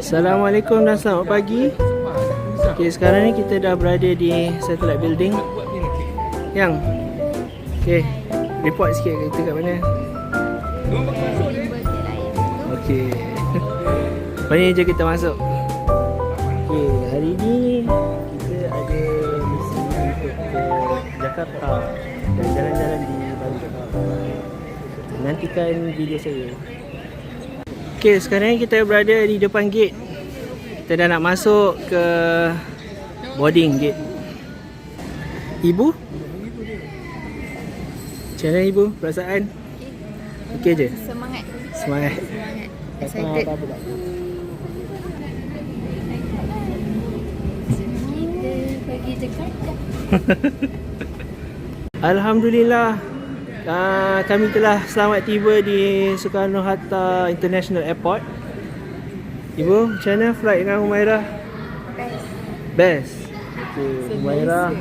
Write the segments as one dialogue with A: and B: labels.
A: Assalamualaikum dan selamat pagi. Okay, sekarang ni kita dah berada di Satellite Building. Yang okay, report sikit kita kat mana? Okay. Lepas ni je kita masuk. Okay, hari ni kita ada misi untuk ke Jakarta dan jalan-jalan di Bandung. Nantikan video saya. Okay, sekarang ni kita berada di depan gate. Kita dah nak masuk ke boarding gate. Ibu? Macam mana ibu? Perasaan? Okey je?
B: Semangat.
A: Semangat.
B: Excited.
A: Apa tak?
B: Kita pergi Jakarta.
A: Alhamdulillah, kami telah selamat tiba di Soekarno-Hatta International Airport. Ibu, macam mana flight dengan Humairah? Best. Okay, Humairah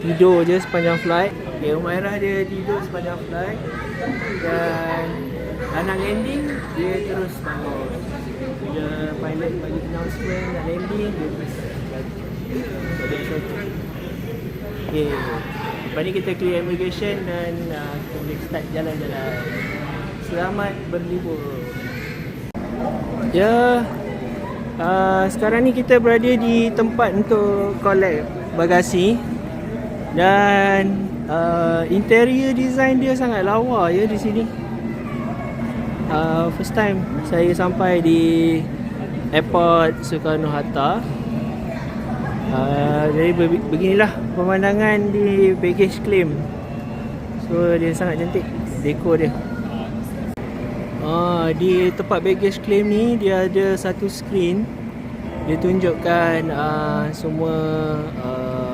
A: tidur je sepanjang flight. Okay, Humairah dia tidur sepanjang flight. Dan anak landing, dia terus bangun. Bila pilot bagi announcement nak landing, dia terus okay. Lepas ni kita clear immigration dan kita boleh start jalan-jalan. Selamat berlibur. Ya, sekarang ni kita berada di tempat untuk collect bagasi. Dan interior design dia sangat lawa ya di sini. First time saya sampai di airport Soekarno-Hatta. Jadi beginilah pemandangan di baggage claim. So dia sangat cantik dekor dia. Di tempat baggage claim ni dia ada satu screen. Dia tunjukkan semua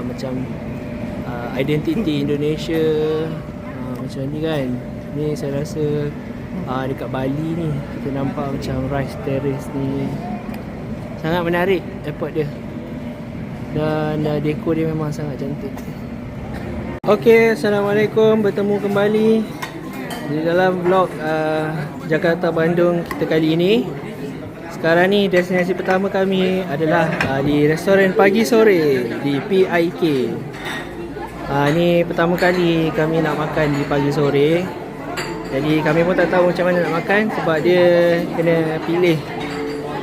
A: macam identiti Indonesia, macam ni kan. Ni saya rasa dekat Bali ni kita nampak macam Rice Terrace ni. Sangat menarik airport dia. Dan dekor dia memang sangat cantik. Okey, Assalamualaikum. Bertemu kembali di dalam vlog Jakarta Bandung kita kali ini. Sekarang ni destinasi pertama kami adalah di restoran pagi sore di PIK. Ni pertama kali kami nak makan di pagi sore. Jadi kami pun tak tahu macam mana nak makan sebab dia kena pilih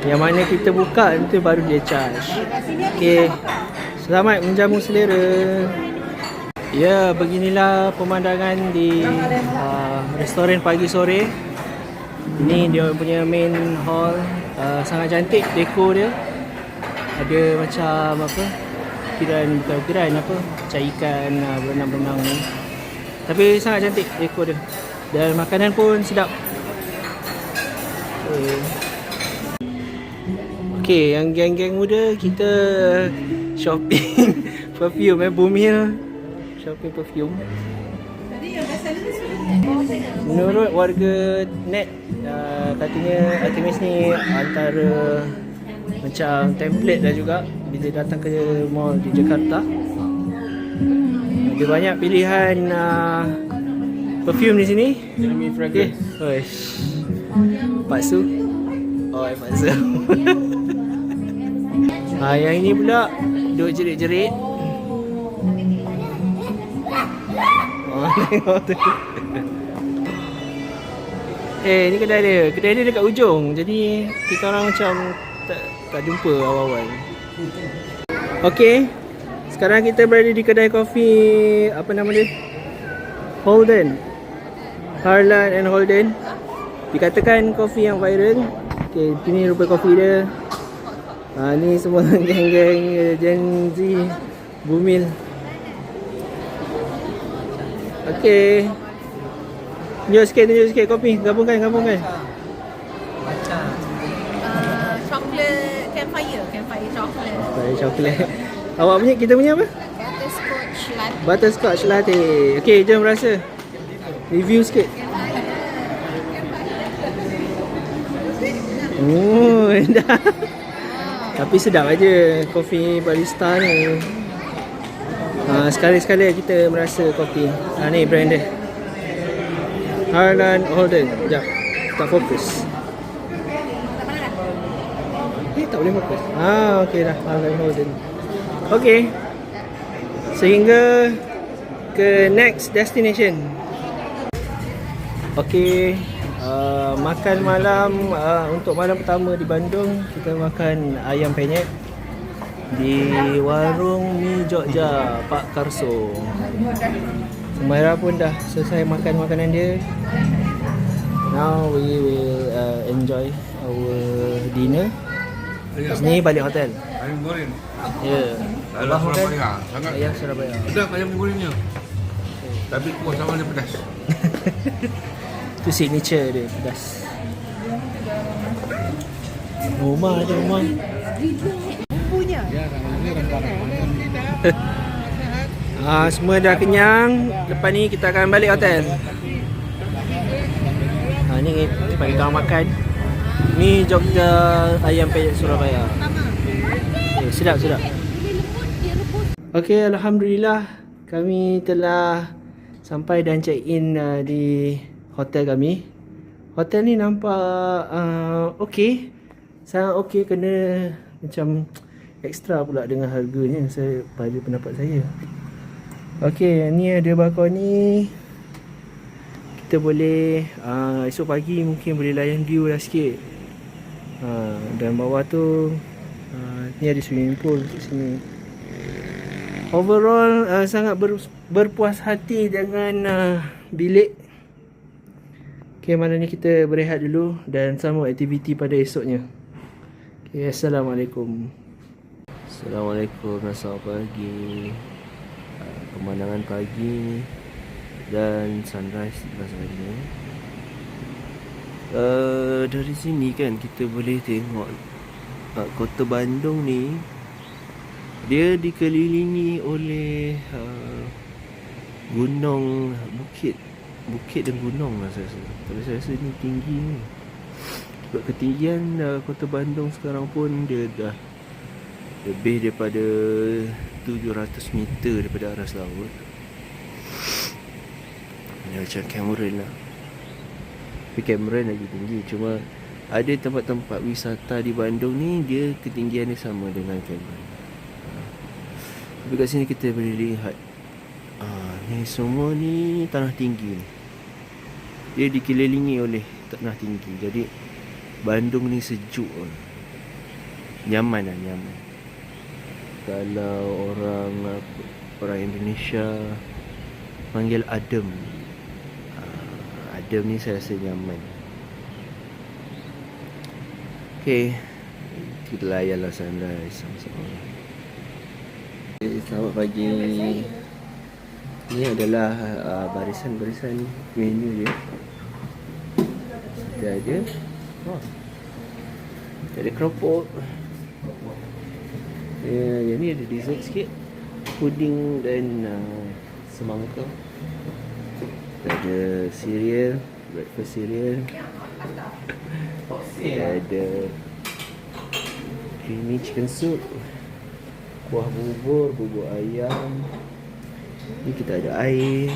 A: yang mana kita buka nanti baru dia charge. Okey. Selamat menjamu selera. Ya, beginilah pemandangan di restoran pagi sore. Ini dia punya main hall. Sangat cantik dekor dia. Ada macam apa? Bukan apa? Macam ikan berenang-berenang ni. Tapi sangat cantik dekor dia. Dan makanan pun sedap. Okey, yang geng-geng muda kita shopping perfume Bumil. Shopping perfume. Menurut warga net, katanya Artemis ni antara macam template dah juga bila datang ke mall di Jakarta. Ada banyak pilihan perfume di sini.
C: Jeremy Fragrance.
A: Okay. Paksu. Oh, paksu. Yang ini pula duk jerit-jerit. Tengok tu. Ni kedai dia. Kedai dia dekat ujung. Jadi kita orang macam tak jumpa awal-awal. Okey. Sekarang kita berada di kedai kopi, apa nama dia? Holden. Harlan and Holden. Dikatakan kopi yang viral. Okey, ini rupa kopi dia. Ni semua geng-geng Gen Z Bumil. Okey. Tunjuk sikit kopi. Gabungkan.
B: Chocolate campfire chocolate.
A: Campfire chocolate. Awak punya, kita punya apa?
B: Butterscotch latte.
A: Butterscotch latte. Okey, jom rasa. Review sikit. Dah. Tapi sedap aja kopi barista ni. Sekali-sekali kita merasa kopi. Ni brand dia. Harlan Holden. Sekejap, tak fokus. Tak boleh fokus. Okey dah. Golden. Okey. Sehingga ke next destination. Okey. Makan malam untuk malam pertama di Bandung, kita makan ayam penyet di warung Mi Jogja Pak Karso. Sumaira pun dah selesai makan makanan dia. Now we will enjoy our dinner. Sini balik hotel.
C: Ayam goreng.
A: Ya.
C: Ayam Surabaya. Sangat
A: Ayam Surabaya.
C: sedap ayam gorengnya. Tapi kuah sama dia pedas.
A: Itu signature dia, pedas. Rumah ada rumah. Semua dah kenyang. Lepas ni kita akan balik hotel. Ni tempat kita orang makan. Ni Jogja ayam penyet Surabaya. Sedap. Okey, alhamdulillah kami telah sampai dan check in di hotel kami. Hotel ni nampak okey. Sangat okey, kena macam ekstra pula dengan harganya pada pendapat saya. Okey, ni ada balkoni. Kita boleh esok pagi mungkin boleh layan view lah sikit. Dan bawah tu ni ada swimming pool kat sini. Overall sangat berpuas hati dengan bilik. Okay, malam ni kita berehat dulu dan sambung aktiviti pada esoknya. Okay, Assalamualaikum. Assalamualaikum, selamat pagi. Pemandangan pagi dan sunrise di sebelah sana. Dari sini kan kita boleh tengok kota Bandung ni. Dia dikelilingi oleh gunung, bukit dan gunung lah saya rasa. Tapi saya rasa ni tinggi ni. Sebab ketinggian kota Bandung sekarang pun dia dah lebih daripada 700 meter daripada aras laut. Dia macam Cameron lah. Tapi Cameron lagi tinggi. Cuma ada tempat-tempat wisata di Bandung ni dia ketinggian dia sama dengan Cameron. Tapi kat sini kita boleh lihat ni semua ni tanah tinggi ni. Dia dikelilingi oleh tanah tinggi. Jadi Bandung ni sejuk. Nyaman lah, nyaman. Kalau orang Indonesia panggil adem. Adem ni saya rasa nyaman. Okay, kita layan lah sunrise sama-sama. Okay, selamat pagi. Ini adalah barisan-barisan menu dia. Kita ada kita ada keropok. Yang ni ada dessert sikit, puding dan semangka. Kita ada cereal, breakfast cereal. Kita ada creamy chicken soup, kuah bubur ayam. Ni kita ada air.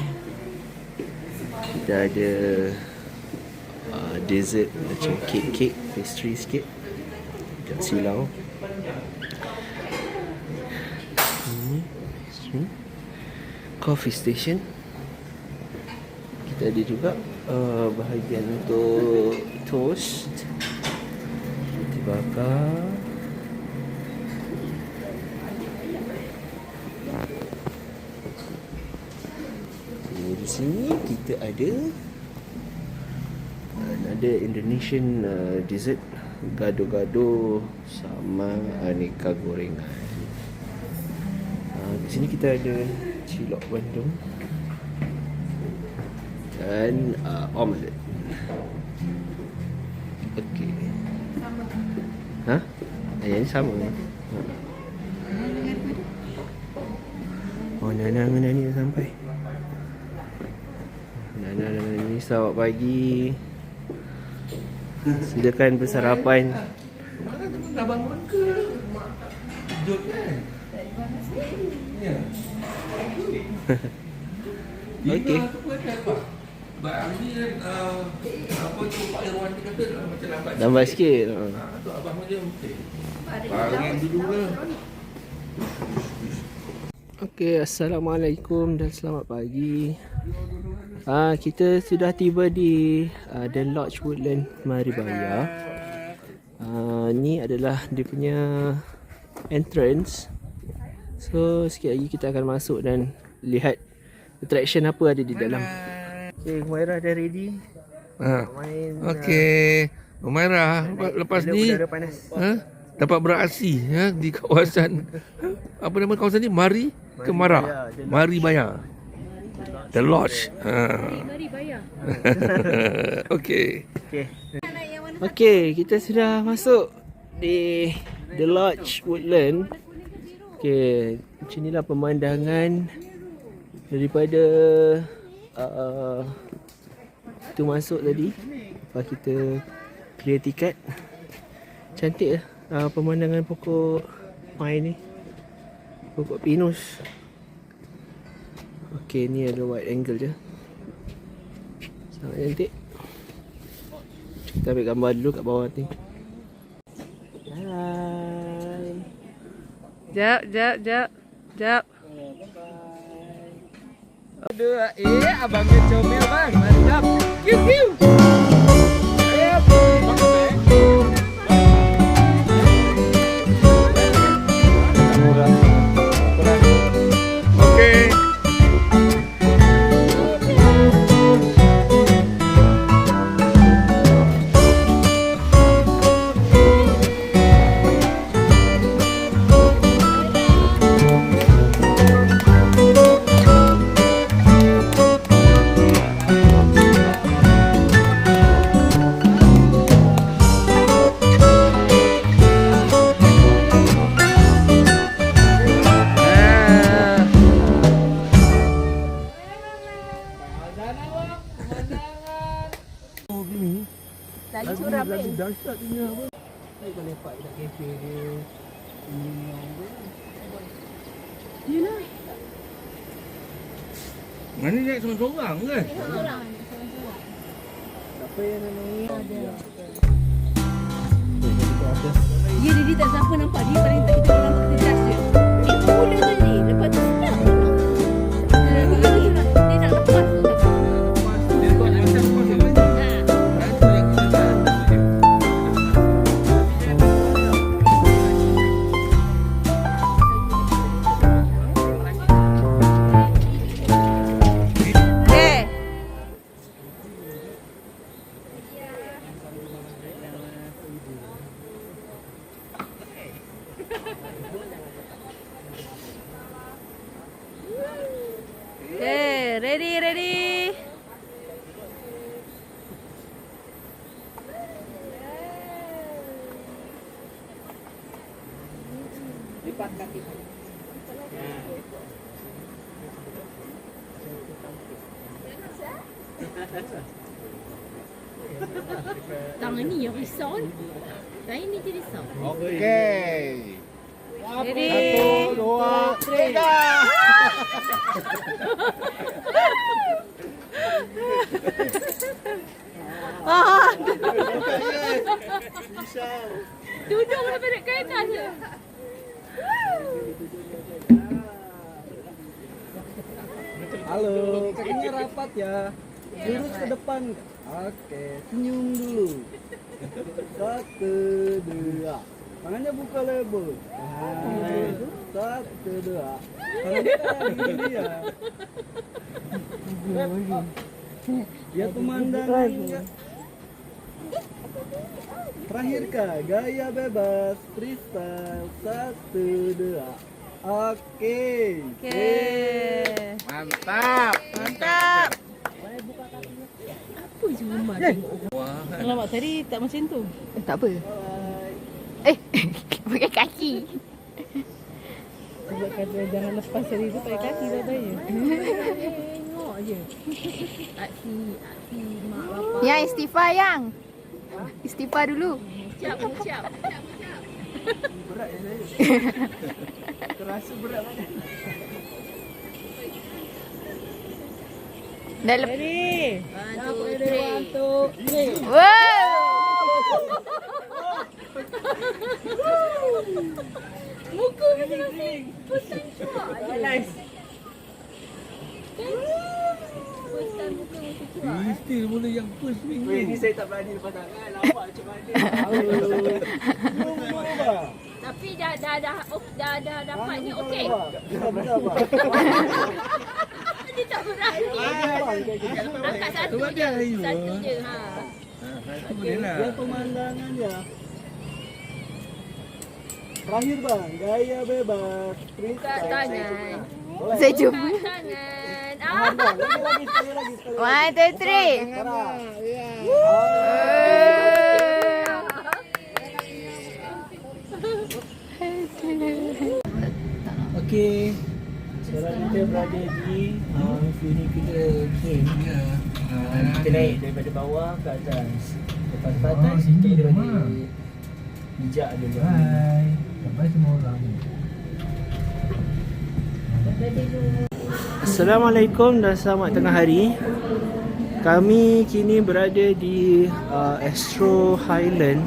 A: Kita ada dessert macam cake pastry sikit kat silau. Coffee station. Kita ada juga bahagian untuk toast dibakar. Di sini kita ada Indonesian dessert, gado-gado sama aneka gorengan. Di sini kita ada cilok Bandung dan omelet. Okey. Yang ni sama. Nana ni dah sampai. Nana ni selamat pagi. Silakan bersarapan.
C: Dah bangun ke? Tidur kan? Ya.
A: Okey.
C: Hari ni kan apa tu Pak Irwan dia kata macam lambat.
A: Lambat sikit.
C: Tu abang dia okey. Barang dulu lah.
A: Okey, Assalamualaikum dan selamat pagi. Kita sudah tiba di The Lodge Woodland Maribaya. Ni adalah dia punya entrance. So sikit lagi kita akan masuk dan lihat attraction apa ada di dalam. Okay, Humairah dah ready. Main.
C: Okey. Umairah lepas ni dapat beraksi di kawasan apa nama kawasan ni? Maribaya. Maribaya. The Lodge.
B: Maribaya.
C: Okey.
A: Okey, kita sudah masuk di The Lodge Woodland. Okey, macam inilah pemandangan daripada tu masuk tadi. Lepas kita clear tiket. Cantik lah pemandangan pokok pine ni. Pokok pinus. Okey, ni ada wide angle je. Sangat cantik. Kita ambil gambar dulu kat bawah ni. Hai.
D: Jap.
A: Dua, abangnya comel bang. Mantap. Kiu.
C: Okey.
B: Lagi suram ni.
A: Dahsyat ni apa? Saya boleh lepak dekat kafe dia.
B: Yelah.
C: Mana naik seorang-seorang kan?
B: Seorang.
A: Apa yang namanya?
B: Ya, dia tak siapa nampak. Dia paling tak kita nampak kita just je. Mula tadi. Lepas tu start dia nak. Dia nak lepas tu.
C: Dia buat macam apa dia?
D: Okay, ready.
A: Lipat kaki.
B: Tangan ni yang risau ni. Saya ni je risau.
C: Okey.
D: Ready.
A: 1, 2, 3.
B: Duduk sampai dekat kereta je.
E: Halo, kakinya rapat ya. Lurus ke depan. Oke, senyum dulu. 1, 2. Tangannya buka lebar. 1, 2. Tangannya kayak gini ya. Lihat pemandangannya. Terakhir kah, gaya bebas, freestyle. 1, 2. Oke.
C: Mantap.
B: Apa je rumah
D: Alamak, tadi tak macam tu.
B: tak apa. Pakai kaki.
D: Sebab kata jangan lepas hari tu pakai kaki dah bahaya.
B: Tengok je. Aksi mak bapak.
F: Yang istighfar yang. Istighfar dulu.
B: Ucap.
A: Berat ya saya. Terasa berat mana?
F: Dah lepas.
D: Ready.
B: 1, 2, 3.
F: Wow.
B: Muka masing-masing. First time cuak je.
A: Nice.
B: First time muka masing cuak.
C: Mesti mula yang first swing
A: Weh, ni
C: ni.
A: saya tak berani lepas tangan. Nampak macam mana.
B: Tapi dah dapat ni okey. Dia tak berani. Angkat satu
C: Sebab
B: je.
C: dia ayu.
B: Satu je. Ha.
C: Satu boleh lah.
E: Lihat pemandangan ya. Terakhir bang, gaya bebas,
B: Buka
E: freestyle.
B: tangan.
E: Boleh?
F: Saya cuba.
B: Buka tangan.
E: Tahan, bang. Lagi, sekali lagi.
F: 1, 2, 3.
E: Sekarang.
A: Okey. Sekarang kita berada di funicular game.
C: Ya.
A: Kita naik daripada bawah ke atas. Lepas ke atas, kita boleh bijak dulu.
C: Bye. Bye semua orang.
A: Assalamualaikum dan selamat tengah hari. Kami kini berada di Astro Highland,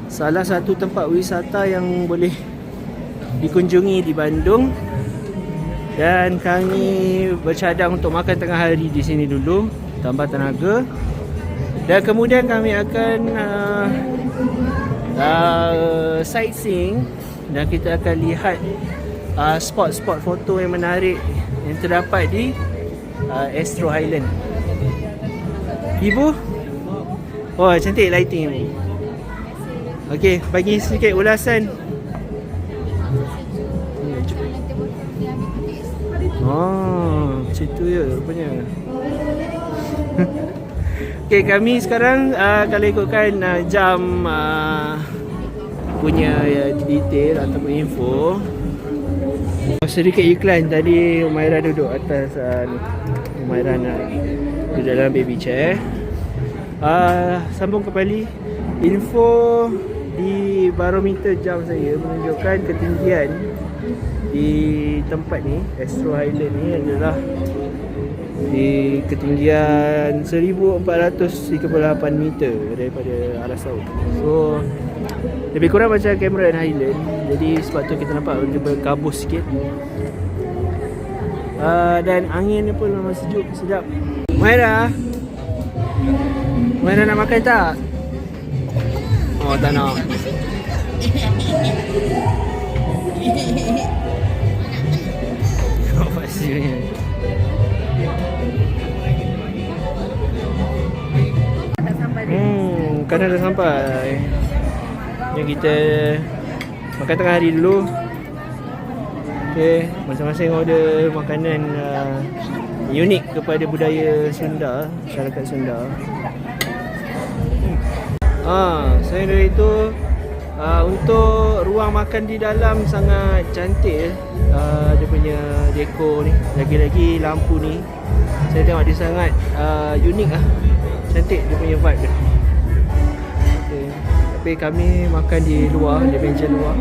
A: salah satu tempat wisata yang boleh dikunjungi di Bandung. Dan kami bercadang untuk makan tengah hari di sini dulu, tambah tenaga. Dan kemudian kami akan sightseeing dan kita akan lihat spot-spot foto yang menarik yang terdapat di Astro Highland. Ibu? Oh, cantik lighting ni. Okey, bagi sedikit ulasan. Oh, macam tu ya rupanya. Okey, kami sekarang kalau ikutkan jam punya detail ataupun info. Sedikit iklan tadi. Umairah duduk atas Umairah nak duduk dalam baby chair. Sambung kembali. Info di barometer jam saya menunjukkan ketinggian di tempat ni, Astro Highland ni adalah di ketinggian 1438 meter daripada aras laut. So lebih kurang macam Cameron Highland. Jadi sebab tu kita nampak dia berkabus sikit. Dan angin ni pun memang sejuk, sedap. Maira nak makan tak? Oh, tak nak. Apa sih? Kan dah sampai. Yang kita makan tengah hari dulu. Okay, masing-masing order makanan unik kepada budaya Sunda, masyarakat Sunda. Selain dari itu, untuk ruang makan di dalam sangat cantik. Dia punya dekor ni, lagi-lagi lampu ni, saya tengok dia sangat unik lah. Cantik dia punya vibe dia. Okay. Tapi kami makan di luar, di meja luar.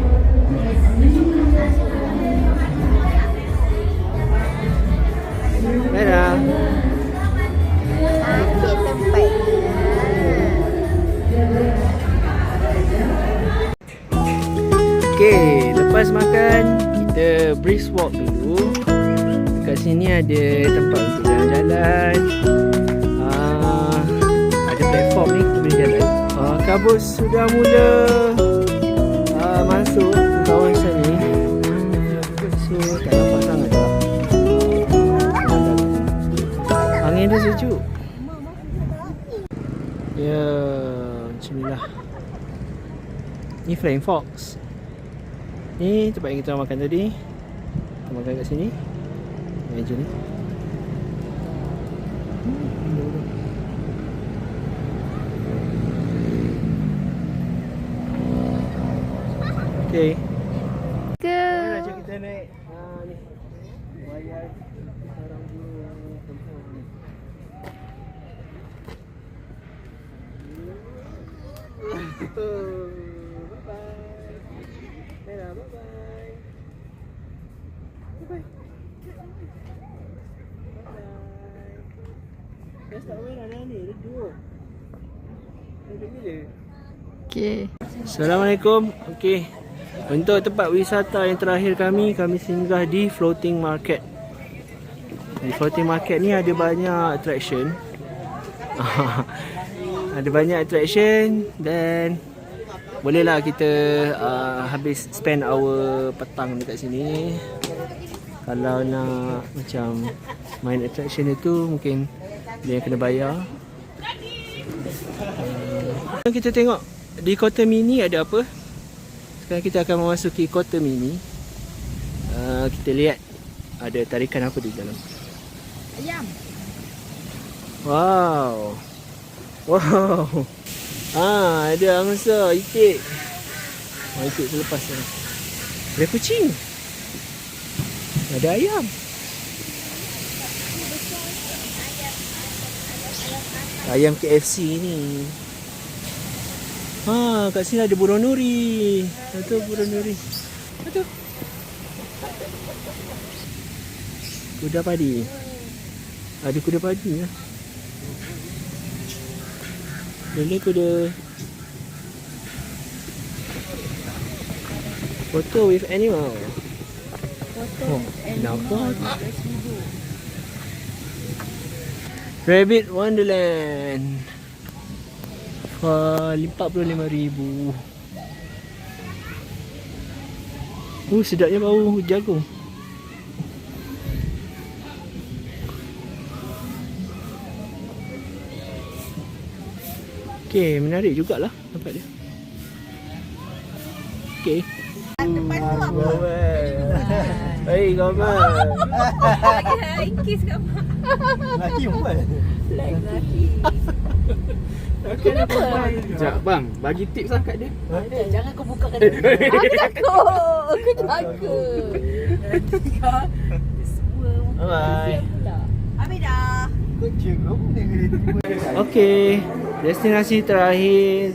A: Dadah.
F: Okey, tempat.
A: Okay, lepas makan kita brisk walk dulu. Dekat sini ada tempat untuk jalan-jalan. Ada platform ni kita boleh jalan. Kabus sudah mula masuk ke kawasan ni. So tak nampak sangat dah. Angin dia sejuk. Ya, macam ni lah. Ni Flying Fox. Ni tempat yang kita makan tadi. Kita makan kat sini. Meja ni. Okay.
F: Go.
A: Jom kita naik ni. Wayan sarang burung tempur ni. Bye-bye. Dadah, bye-bye. Bye-bye. Bye-bye.
F: Okay.
A: Assalamualaikum. Okey. Untuk tempat wisata yang terakhir kami singgah di floating market. Di floating market ni ada banyak attraction. Ada banyak attraction dan bolehlah kita habis spend our petang dekat sini. Kalau nak macam main attraction itu mungkin dia kena bayar. Kita tengok di Kota Mini ada apa. Sekarang kita akan memasuki Kota Mini. Kita lihat ada tarikan apa di dalam.
B: Ayam.
A: Wow. Wow. Ada angsa, itik. Itik terlepas ni. Ada kucing. Ada ayam. Ayam KFC ni. Kat sini ada burung nuri. Itu burung nuri. Itu. Kuda padi. Ada kuda padi lah. Ini kuda. Photo with animal. Nampak. Rabbit Wonderland. RM45,000. Sedapnya bau jagung. Okey, menarik jugalah tempat dia. Okey.
B: Lepas tu apa?
A: Hei, gambar.
B: Lagi kiss kat mak.
E: Laki buat.
B: Lagi.
A: Kenapa? Sekejap bang, bagi tips lah kat dia.
B: Jangan kau buka kat dia. Aku takut. Aku takut. Nanti kau semua
A: Bye.
B: Habis dah.
E: Kecil kau ni.
A: Okey, destinasi terakhir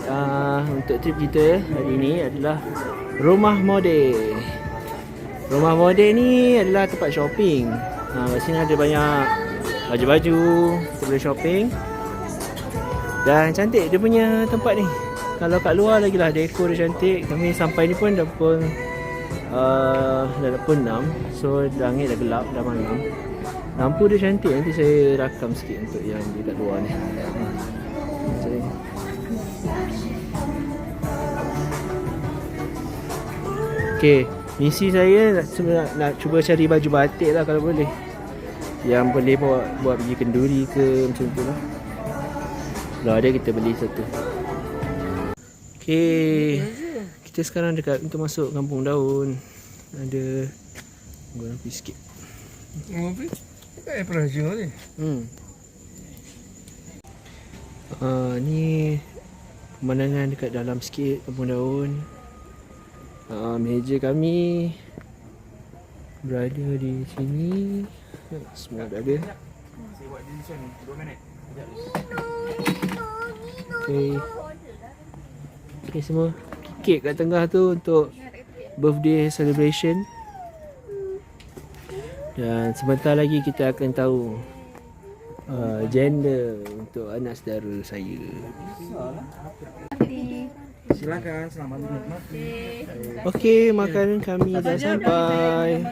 A: untuk trip kita hari ini adalah Rumah Mode. Rumah Mode ni adalah tempat shopping. Kat sini ada banyak baju-baju, kita boleh shopping. Dan cantik dia punya tempat ni. Kalau kat luar lagi lah dekor dia cantik. Kami sampai ni pun dah pukul 6. So langit dah gelap, dah malam. Lampu dia cantik. Nanti saya rakam sikit untuk yang di kat luar ni. Macam ni. Okay, misi saya nak cuba cari baju batik lah kalau boleh. Yang boleh buat pergi kenduri ke macam tu lah. Kalau ada kita beli satu. Okay, kita sekarang dekat untuk masuk Kampung Daun. Ada gua nak pergi sikit.
C: Ngopi? Pernah jual ni.
A: Ni pemandangan dekat dalam sikit Kampung Daun. Meja kami berada di sini. Semua dah ada. Okay, semua kek kat tengah tu untuk birthday celebration. Dan sebentar lagi kita akan tahu gender untuk anak saudara saya.
E: Silakan, selamat menikmati.
A: Okey, makanan kami dah sampai.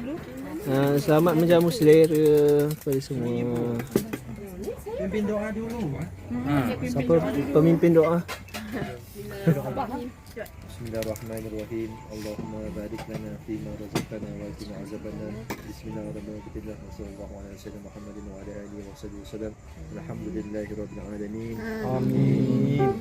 A: Selamat menjamu selera kepada semua.
E: Pimpin doa dulu.
A: Siapa pemimpin doa?
G: Bismillahirrahmanirrahim. Allahumma barik lana fima razaqtana wa qina azabannar. Bismillahirrahmanirrahim. Sallallahu alaihi wasallam Muhammadin wa ala alihi wasallam. Alhamdulillahirabbil alamin.
A: Amin.